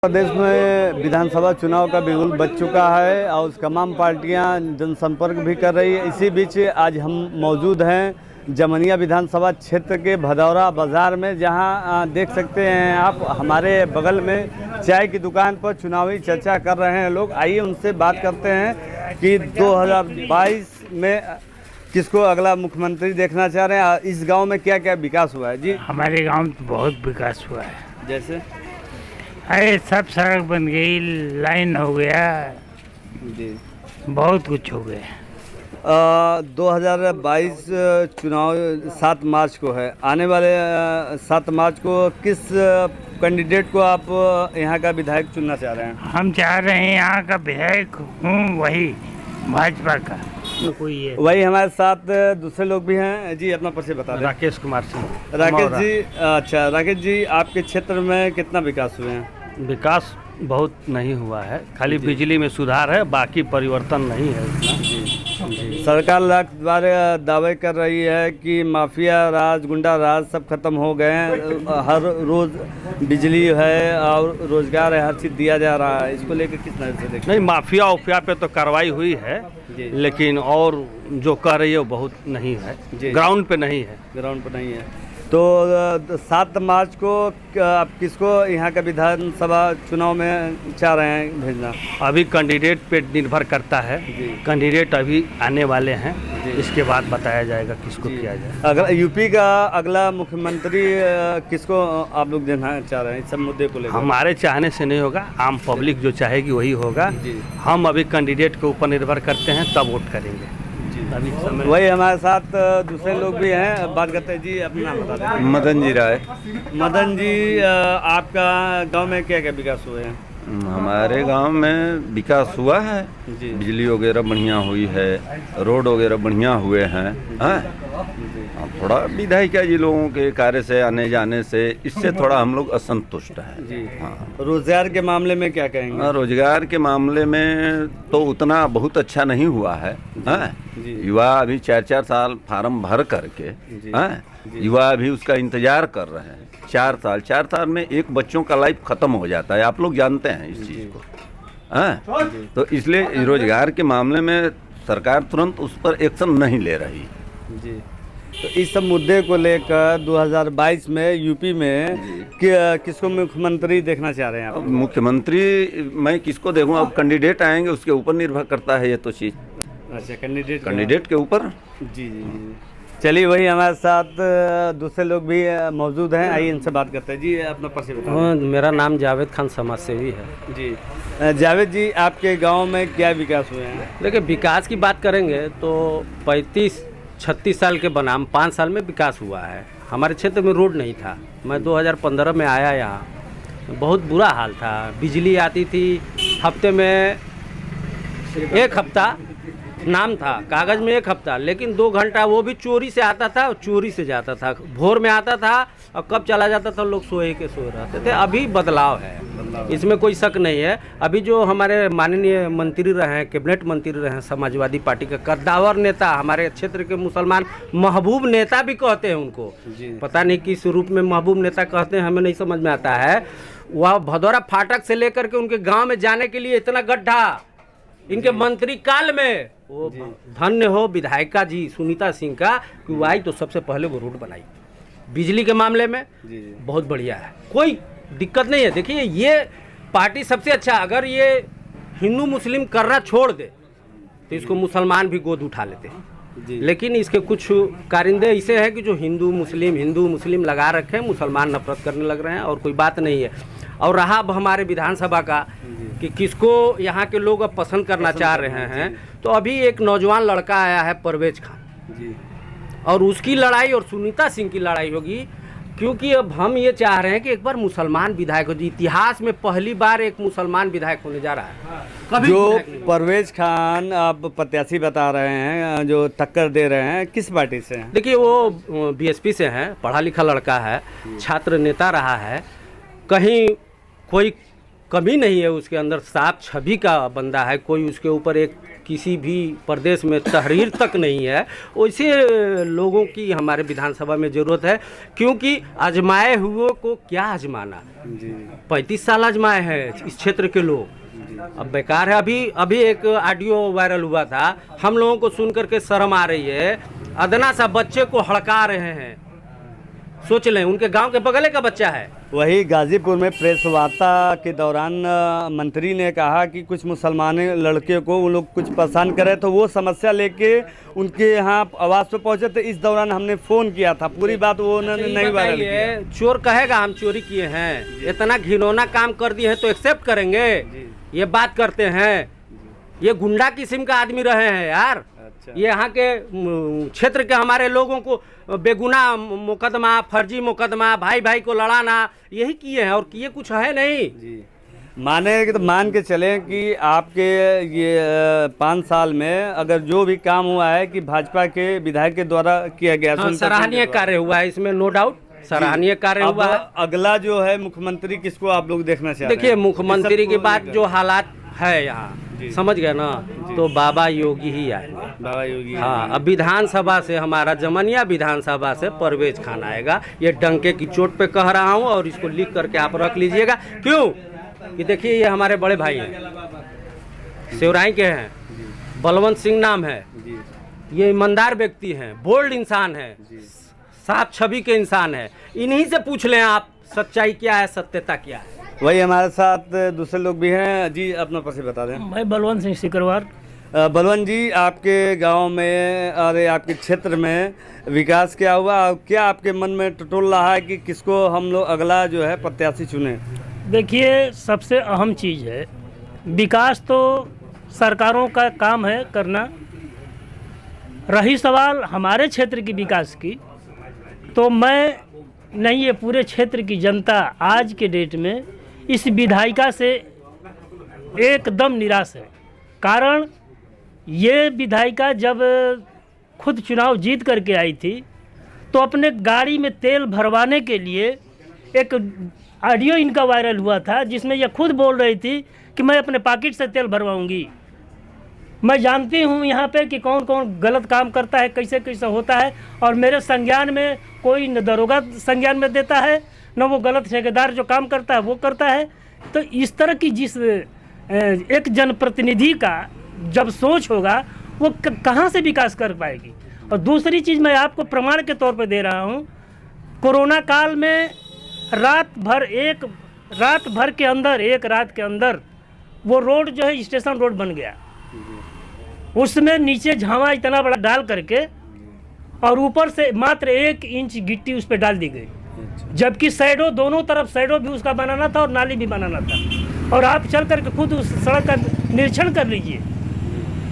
प्रदेश में विधानसभा चुनाव का बिगुल बज चुका है और तमाम पार्टियां जनसंपर्क भी कर रही है। इसी बीच आज हम मौजूद हैं जमनिया विधानसभा क्षेत्र के भदौरा बाज़ार में, जहां देख सकते हैं आप हमारे बगल में चाय की दुकान पर चुनावी चर्चा कर रहे हैं लोग। आइए उनसे बात करते हैं कि 2022 में किसको अगला मुख्यमंत्री देखना चाह रहे हैं। इस गाँव में क्या क्या विकास हुआ है? जी, हमारे गांव में बहुत विकास हुआ है। जैसे अरे सब सड़क बन गई, लाइन हो गया, जी, बहुत कुछ हो गया। 2022 चुनाव 7 मार्च को है। आने वाले 7 मार्च को किस कैंडिडेट को आप यहाँ का विधायक चुनना चाह रहे हैं? हम चाह रहे हैं यहाँ का विधायक हूँ वही भाजपा का कोई है। वही हमारे साथ दूसरे लोग भी हैं। जी, अपना परिचय बता दें। राकेश कुमार सिंह। राकेश जी, अच्छा राकेश जी, आपके क्षेत्र में कितना विकास हुए हैं? विकास बहुत नहीं हुआ है, खाली बिजली में सुधार है, बाकी परिवर्तन नहीं है उतना। जी। सरकार लगातार दावे कर रही है कि माफिया राज, गुंडा राज सब खत्म हो गए हैं। हर रोज बिजली है और रोजगार है, हर चीज़ दिया जा रहा है। इसको लेकर किस नजर से देखते हैं? नहीं, माफिया उफिया पे तो कार्रवाई हुई है, लेकिन और जो कह रही है वो बहुत नहीं है, ग्राउंड पे नहीं है। ग्राउंड पर नहीं है। तो 7 मार्च को आप किसको यहाँ का विधानसभा चुनाव में चाह रहे हैं भेजना? अभी कैंडिडेट पे निर्भर करता है। कैंडिडेट अभी आने वाले हैं, इसके बाद बताया जाएगा किसको किया जाए। अगर यूपी का अगला मुख्यमंत्री किसको आप लोग देना चाह रहे हैं इस सब मुद्दे को लेकर? हमारे चाहने से नहीं होगा, आम पब्लिक जो चाहेगी वही होगा। हम अभी कैंडिडेट के ऊपर निर्भर करते हैं, तब वोट करेंगे। अभी समय वही हमारे साथ दूसरे लोग भी हैं, बात करते हैं। जी, अपना नाम बता दें। मदन जी राय। मदन जी, आपका गांव में क्या क्या विकास हुए हैं? हमारे गांव में विकास हुआ है, बिजली वगैरह बढ़िया हुई है, रोड वगैरह बढ़िया हुए हैं। थोड़ा विधायिका जी लोगों के कार्य से, आने जाने से, इससे थोड़ा हम लोग असंतुष्ट हैं। जी, रोजगार के मामले में क्या कहेंगे? रोजगार के मामले में तो उतना बहुत अच्छा नहीं हुआ है। युवा अभी 4-4 साल फार्म भर करके युवा अभी उसका इंतजार कर रहे हैं। 4 साल में एक बच्चों का लाइफ खत्म हो जाता है, आप लोग जानते हैं इस चीज़ को। तो इसलिए रोजगार के मामले में सरकार तुरंत उस पर एक्शन नहीं ले रही। जी, तो इस सब मुद्दे को लेकर 2022 में यूपी में किसको मुख्यमंत्री देखना चाह रहे हैं आप? मुख्यमंत्री मैं किसको देखूं, अब कैंडिडेट आएंगे उसके ऊपर निर्भर करता है ये तो चीज़। अच्छा, कैंडिडेट के ऊपर। जी जी जी, चलिए वही हमारे साथ दूसरे लोग भी मौजूद हैं, आइए इनसे बात करते हैं। जी, अपना परिचय बताएं। मेरा नाम जावेद खान समाज सेवी है। जी, जावेद जी, आपके गांव में क्या विकास हुए हैं? देखिए, विकास की बात करेंगे तो 35-36 साल के बनाम 5 साल में विकास हुआ है। हमारे क्षेत्र में रोड नहीं था। मैं 2015 में आया यहाँ, बहुत बुरा हाल था। बिजली आती थी हफ्ते में 1 हफ्ता, नाम था कागज़ में 1 हफ्ता, लेकिन 2 घंटा वो भी चोरी से आता था और चोरी से जाता था। भोर में आता था और कब चला जाता था, लोग सोए के सोए रहते थे। अभी बदलाव है, इसमें कोई शक नहीं है। अभी जो हमारे माननीय मंत्री रहे हैं, कैबिनेट मंत्री रहे हैं, समाजवादी पार्टी का कद्दावर नेता, हमारे क्षेत्र के मुसलमान महबूब नेता भी कहते हैं उनको। पता नहीं किस रूप में महबूब नेता कहते हैं, हमें नहीं समझ में आता है। वह भदौरा फाटक से लेकर के उनके गाँव में जाने के लिए इतना गड्ढा इनके मंत्री काल में। वो धन्य हो विधायिका जी सुनीता सिंह का कि वो आई तो सबसे पहले वो रोड बनाई। बिजली के मामले में बहुत बढ़िया है, कोई दिक्कत नहीं है। देखिए, ये पार्टी सबसे अच्छा, अगर ये हिंदू मुस्लिम करना छोड़ दे तो इसको मुसलमान भी गोद उठा लेते हैं। लेकिन इसके कुछ कारिंदे ऐसे हैं कि जो हिंदू मुस्लिम लगा रखे हैं, मुसलमान नफरत करने लग रहे हैं, और कोई बात नहीं है। और रहा अब हमारे विधानसभा का कि किसको यहाँ के लोग अब पसंद करना चाह रहे हैं, तो अभी एक नौजवान लड़का आया है परवेज खान, और उसकी लड़ाई और सुनीता सिंह की लड़ाई होगी, क्योंकि अब हम ये चाह रहे हैं कि एक बार मुसलमान विधायक हो। इतिहास में पहली बार एक मुसलमान विधायक होने जा रहा है। कभी जो परवेज खान आप प्रत्याशी बता रहे हैं, जो टक्कर दे रहे हैं, किस पार्टी से हैं? देखिए, वो बीएसपी से हैं, पढ़ा लिखा लड़का है, छात्र नेता रहा है। कहीं कोई कमी नहीं है उसके अंदर, साफ छवि का बंदा है, कोई उसके ऊपर एक किसी भी प्रदेश में तहरीर तक नहीं है। वैसे लोगों की हमारे विधानसभा में ज़रूरत है, क्योंकि आजमाए हुए को क्या आजमाना, 35 साल आजमाए हैं इस क्षेत्र के लोग, अब बेकार है। अभी एक ऑडियो वायरल हुआ था, हम लोगों को सुन करके शर्म आ रही है, अदना सा बच्चे को हड़का रहे हैं, सोच लें, उनके गांव के बगले का बच्चा है। वही गाजीपुर में प्रेस वार्ता के दौरान मंत्री ने कहा कि कुछ मुसलमान लड़के को वो लोग कुछ परेशान करे, तो वो समस्या लेके उनके यहाँ आवास पे पहुंचे थे। इस दौरान हमने फ़ोन किया था, पूरी बात वो उन्होंने नहीं वायरल किया। चोर कहेगा हम चोरी किए हैं, इतना घिनौना काम कर दिए हैं तो एक्सेप्ट करेंगे? ये बात करते हैं, ये गुंडा किस्म का आदमी रहे हैं यार। ये यहाँ के क्षेत्र के हमारे लोगों को बेगुनाह मुकदमा, फर्जी मुकदमा, भाई भाई को लड़ाना, यही किए हैं और किए कुछ है नहीं। मान के चलें कि आपके ये 5 साल में अगर जो भी काम हुआ है कि भाजपा के विधायक के द्वारा किया गया, हाँ, सराहनीय कार्य हुआ है, इसमें नो डाउट सराहनीय कार्य हुआ है। अगला जो है मुख्यमंत्री किसको आप लोग देखना चाहते हैं? देखिए, मुख्यमंत्री की बात जो हालात है यहाँ, समझ गए ना, तो बाबा योगी ही आएंगे। बाबा योगी, हाँ। अब विधानसभा से हमारा जमनिया विधानसभा से परवेज खान आएगा, ये डंके की चोट पे कह रहा हूँ, और इसको लिख करके आप रख लीजिएगा। क्यों कि देखिए, ये हमारे बड़े भाई हैं, शिवराई के हैं, बलवंत सिंह नाम है, ये ईमानदार व्यक्ति हैं, बोल्ड इंसान है, साफ छवि के इंसान है। इन्हीं से पूछ लें आप, सच्चाई क्या है, सत्यता क्या है। वही हमारे साथ दूसरे लोग भी हैं जी, अपना परिचय बता दें। मैं बलवंत सिंह सिकरवार। बलवंत जी, आपके गांव में और आपके क्षेत्र में विकास क्या हुआ, और क्या आपके मन में टटोल रहा है कि किसको हम लोग अगला जो है प्रत्याशी चुने? देखिए, सबसे अहम चीज़ है विकास, तो सरकारों का काम है करना। रही सवाल हमारे क्षेत्र की विकास की, तो मैं नहीं, ये पूरे क्षेत्र की जनता आज के डेट में इस विधायिका से एकदम निराश है। कारण ये विधायिका जब खुद चुनाव जीत करके आई थी, तो अपने गाड़ी में तेल भरवाने के लिए एक ऑडियो इनका वायरल हुआ था, जिसमें यह खुद बोल रही थी कि मैं अपने पॉकेट से तेल भरवाऊंगी। मैं जानती हूँ यहाँ पे कि कौन कौन गलत काम करता है, कैसे कैसे होता है, और मेरे संज्ञान में कोई न दरोगा संज्ञान में देता है, न वो गलत ठेकेदार जो काम करता है वो करता है। तो इस तरह की जिस एक जनप्रतिनिधि का जब सोच होगा, वो कहाँ से विकास कर पाएगी। और दूसरी चीज़ मैं आपको प्रमाण के तौर पे दे रहा हूँ, कोरोना काल में रात भर के अंदर, एक रात के अंदर वो रोड जो है स्टेशन रोड बन गया। उसमें नीचे झावा इतना बड़ा डाल करके और ऊपर से मात्र 1 इंच गिट्टी उस पर डाल दी गई, जबकि सैडो, दोनों तरफ सैडो भी उसका बनाना था और नाली भी बनाना था। और आप चल करके खुद उस सड़क का निरीक्षण कर लीजिए।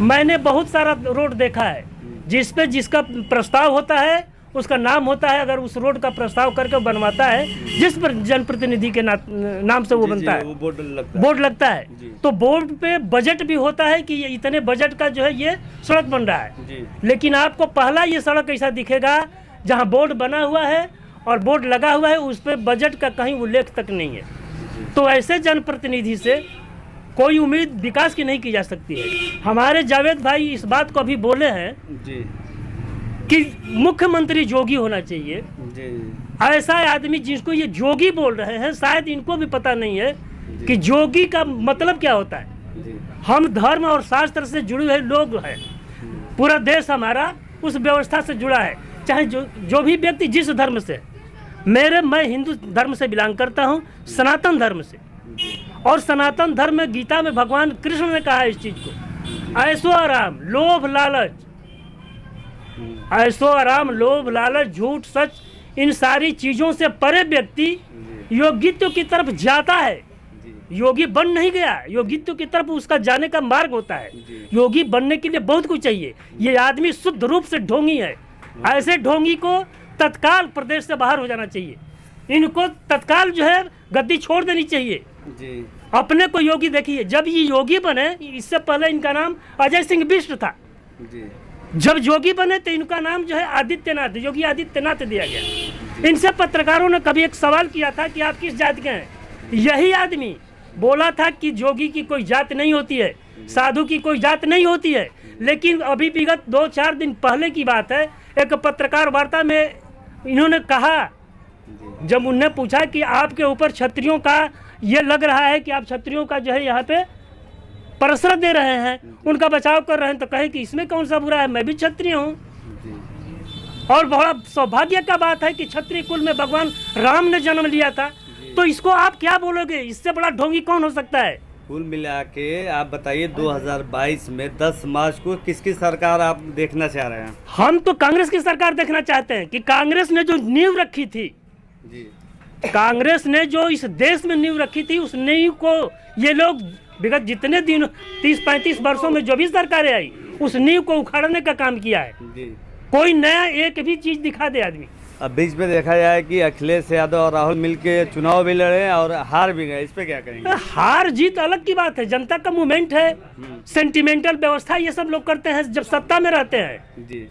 मैंने बहुत सारा रोड देखा है जिस पे जिसका प्रस्ताव होता है उसका नाम होता है, अगर उस रोड का प्रस्ताव करके बनवाता है, जिस पर जनप्रतिनिधि के नाम से वो बनता है, बोर्ड लगता है, तो बोर्ड पे बजट भी होता है कि ये इतने बजट का जो है ये सड़क बन रहा है। लेकिन आपको पहला ये सड़क ऐसा दिखेगा जहाँ बोर्ड बना हुआ है और बोर्ड लगा हुआ है, उस पर बजट का कहीं उल्लेख तक नहीं है। तो ऐसे जनप्रतिनिधि से कोई उम्मीद विकास की नहीं की जा सकती है। हमारे जावेद भाई इस बात को अभी बोले हैं कि मुख्यमंत्री जोगी होना चाहिए। ऐसा आदमी जिसको ये जोगी बोल रहे हैं, शायद इनको भी पता नहीं है कि जोगी का मतलब क्या होता है। हम धर्म और शास्त्र से जुड़े हुए लोग हैं, पूरा देश हमारा उस व्यवस्था से जुड़ा है, चाहे जो भी व्यक्ति जिस धर्म से। मैं हिंदू धर्म से बिलोंग करता हूँ, सनातन धर्म से। और सनातन धर्म में गीता में भगवान कृष्ण ने कहा है इस चीज को, ऐसो आराम लोभ लालच, ऐसो आराम लोभ लालच झूठ सच, इन सारी चीजों से परे व्यक्ति योगित्व की तरफ जाता है। योगी बन नहीं गया, योगित्व की तरफ उसका जाने का मार्ग होता है। योगी बनने के लिए बहुत कुछ चाहिए। ये आदमी शुद्ध रूप से ढोंगी है। ऐसे ढोंगी को तत्काल प्रदेश से बाहर हो जाना चाहिए। इनको तत्काल जो है गद्दी छोड़ देनी चाहिए। अपने को योगी देखिए, जब ये योगी बने, इससे पहले इनका नाम अजय सिंह बिष्ट था। जब योगी बने तो इनका नाम जो है आदित्यनाथ, योगी आदित्यनाथ दिया गया। इनसे पत्रकारों ने कभी एक सवाल किया था कि आप किस जाति के हैं। यही आदमी बोला था कि जोगी की कोई जात नहीं होती है, साधु की कोई जात नहीं होती है, लेकिन अभी विगत 2-4 दिन पहले की बात है, एक पत्रकार वार्ता में इन्होंने कहा, जब उनने पूछा कि आपके ऊपर क्षत्रियों का ये लग रहा है कि आप क्षत्रियों का जो है यहाँ पे प्रश्रय दे रहे हैं, उनका बचाव कर रहे हैं, तो कहे कि इसमें कौन सा बुरा है, मैं भी क्षत्रिय हूँ। और बड़ा सौभाग्य का बात है कि क्षत्रिय कुल में भगवान राम ने जन्म लिया था, तो इसको आप क्या बोलोगे, इससे बड़ा ढोंगी कौन हो सकता है? कुल मिला के आप बताइए 2022 में 10 मार्च को किसकी सरकार आप देखना चाह रहे हैं? हम तो कांग्रेस की सरकार देखना चाहते हैं कि कांग्रेस ने जो नींव रखी थी, कांग्रेस ने जो इस देश में नींव रखी थी, उस नींव को ये लोग विगत जितने दिन 30-35 वर्षों में जो भी सरकारें आई, उस नींव को उखाड़ने का काम किया है। कोई नया एक भी चीज दिखा दे आदमी। अब बीच में देखा जाए कि अखिलेश यादव और राहुल मिलके चुनाव भी लड़े और हार भी गए, इस पे क्या कहेंगे? हार जीत अलग की बात है, जनता का मूवमेंट है, सेंटिमेंटल व्यवस्था ये सब लोग करते हैं जब सत्ता में रहते हैं जी।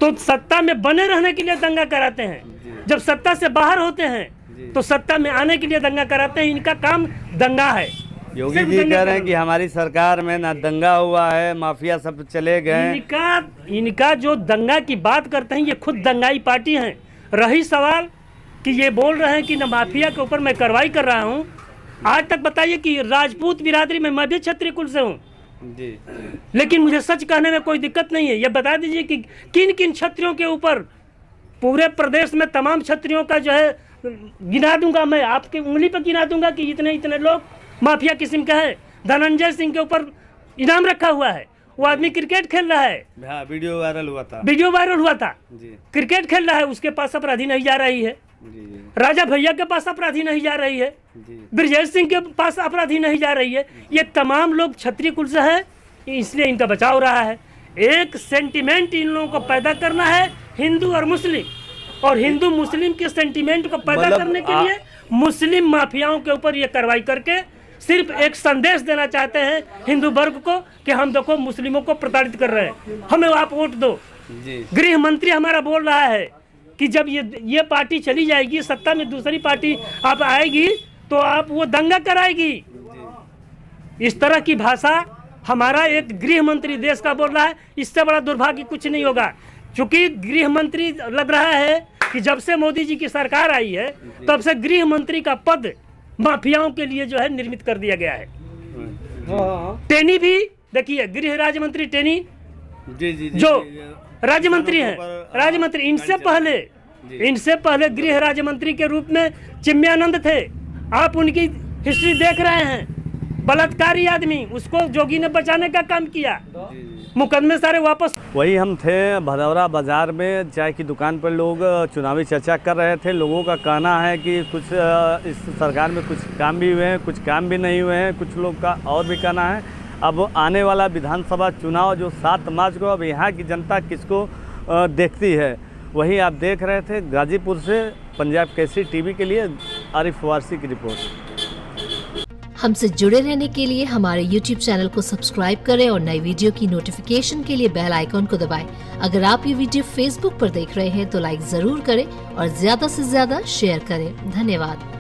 तो सत्ता में बने रहने के लिए दंगा कराते हैं, जब सत्ता से बाहर होते हैं तो सत्ता में आने के लिए दंगा कराते हैं। इनका काम दंगा है। योगी जी कह रहे हैं कि हमारी सरकार में ना दंगा हुआ है, माफिया सब चले गए। इनका जो दंगा की बात करते हैं, ये खुद दंगाई पार्टी हैं। रही सवाल कि ये बोल रहे हैं कि न माफिया के ऊपर मैं कार्रवाई कर रहा हूँ, आज तक बताइए कि राजपूत बिरादरी में मैं भी क्षत्रिय कुल से हूँ जी, लेकिन मुझे सच कहने में कोई दिक्कत नहीं है। ये बता दीजिए कि किन किन क्षत्रियों के ऊपर, पूरे प्रदेश में तमाम क्षत्रियों का जो है गिना दूंगा मैं, आपकी उंगली पर गिना दूंगा कि इतने इतने लोग माफिया किस्म का है। धनंजय सिंह के ऊपर इनाम रखा हुआ है, वो आदमी क्रिकेट खेल रहा है, हाँ, वीडियो वायरल हुआ था जी। क्रिकेट खेल रहा है, उसके पास अपराधी नहीं जा रही है जी, राजा भैया के पास अपराधी नहीं जा रही है जी। ब्रजेश सिंह के पास अपराधी नहीं जा रही है। ये तमाम लोग क्षत्रिय कुल से है, इसलिए इनका बचाव रहा है। एक सेंटिमेंट इन लोगों को पैदा करना है, हिंदू और मुस्लिम, और हिंदू मुस्लिम के सेंटिमेंट को पैदा मतलब करने के लिए मुस्लिम माफियाओं के ऊपर ये कार्रवाई करके सिर्फ एक संदेश देना चाहते हैं हिंदू वर्ग को कि हम देखो मुस्लिमों को प्रताड़ित कर रहे हैं, हमें आप वोट दो जी। गृह मंत्री हमारा बोल रहा है कि जब ये पार्टी चली जाएगी, सत्ता में दूसरी पार्टी आप आएगी तो आप वो दंगा कराएगी। इस तरह की भाषा हमारा एक गृह मंत्री देश का बोल रहा है। इससे बड़ा दुर्भाग्य कुछ नहीं होगा, क्योंकि गृह मंत्री लग रहा है कि जब से मोदी जी की सरकार आई है तब से गृह मंत्री का पद माफियाओं के लिए जो है निर्मित कर दिया गया है। टेनी भी देखिए, गृह राज्य मंत्री टेनी जी, जी, जी, जो जी, राज्य मंत्री हैं, राज्य मंत्री, इनसे पहले गृह राज्य मंत्री के रूप में चिन्मयानंद थे। आप उनकी हिस्ट्री देख रहे हैं, बलात्कारी आदमी, उसको जोगी ने बचाने का काम किया, मुकदमे सारे वापस। वही हम थे भदौरा बाज़ार में, चाय की दुकान पर लोग चुनावी चर्चा कर रहे थे। लोगों का कहना है कि कुछ इस सरकार में कुछ काम भी हुए हैं, कुछ काम भी नहीं हुए हैं, कुछ लोग का और भी कहना है। अब आने वाला विधानसभा चुनाव जो 7 मार्च को, अब यहाँ की जनता किसको देखती है, वही आप देख रहे थे। गाजीपुर से पंजाब केसरी टीवी के लिए आरिफ वारसी की रिपोर्ट। हमसे जुड़े रहने के लिए हमारे YouTube चैनल को सब्सक्राइब करें और नई वीडियो की नोटिफिकेशन के लिए बेल आइकॉन को दबाएं। अगर आप ये वीडियो Facebook पर देख रहे हैं तो लाइक जरूर करें और ज्यादा से ज्यादा शेयर करें। धन्यवाद।